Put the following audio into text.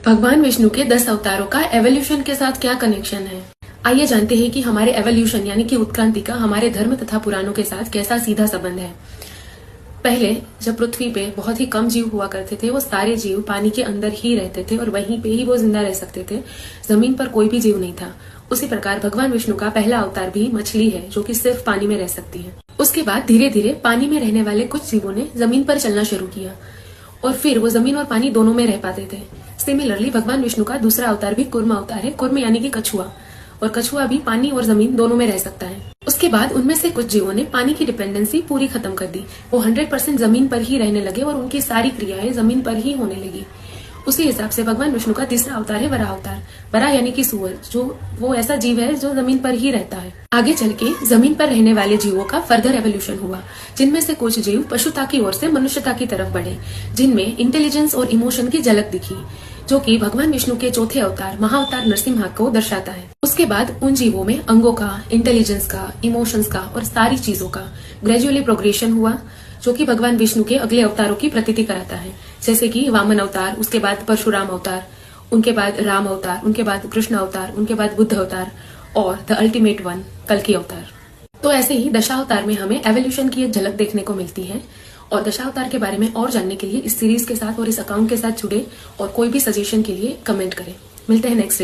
भगवान विष्णु के 10 अवतारों का एवोल्यूशन के साथ क्या कनेक्शन है? आइए जानते हैं कि हमारे एवोल्यूशन यानी कि उत्क्रांति का हमारे धर्म तथा पुराणों के साथ कैसा सीधा संबंध है। पहले जब पृथ्वी पे बहुत ही कम जीव हुआ करते थे, वो सारे जीव पानी के अंदर ही रहते थे और वहीं पे ही वो जिंदा रह सकते थे। जमीन पर कोई भी जीव नहीं था। उसी प्रकार भगवान विष्णु का पहला अवतार भी मछली है, जो कि सिर्फ पानी में रह सकती है। उसके बाद धीरे धीरे पानी में रहने वाले कुछ जीवों ने जमीन पर चलना शुरू किया और फिर वो जमीन और पानी दोनों में रह पाते थे। सिमिलरली भगवान विष्णु का दूसरा अवतार भी कुर्म अवतार है। कुर्म यानी कि कछुआ, और कछुआ भी पानी और जमीन दोनों में रह सकता है। उसके बाद उनमें से कुछ जीवों ने पानी की डिपेंडेंसी पूरी खत्म कर दी। वो 100% जमीन पर ही रहने लगे और उनकी सारी क्रियाएं जमीन पर ही होने लगी। उसी हिसाब से भगवान विष्णु का तीसरा अवतार है वराह अवतार। वराह यानी कि सूअर, जो वो ऐसा जीव है जो जमीन पर ही रहता है। आगे चल के जमीन पर रहने वाले जीवों का फर्दर एवोल्यूशन हुआ, जिनमें से कुछ जीव पशुता की ओर से मनुष्यता की तरफ बढ़े, जिनमें इंटेलिजेंस और इमोशन की झलक दिखी, जो कि भगवान विष्णु के चौथे अवतार महाअवतार नरसिम्हा को दर्शाता है। उसके बाद उन जीवों में अंगों का, इंटेलिजेंस का, इमोशंस का और सारी चीजों का ग्रेजुअली प्रोग्रेशन हुआ, जो कि भगवान विष्णु के अगले अवतारों की प्रतीति कराता है। जैसे कि वामन अवतार, उसके बाद परशुराम अवतार, उनके बाद राम अवतार, उनके बाद कृष्ण अवतार, उनके बाद बुद्ध अवतार और द अल्टीमेट वन कल्कि अवतार। तो ऐसे ही दशावतार में हमें एवोल्यूशन की एक झलक देखने को मिलती है। और दशावतार के बारे में और जानने के लिए इस सीरीज के साथ और इस अकाउंट के साथ जुड़े और कोई भी सजेशन के लिए कमेंट करें। मिलते हैं नेक्स्ट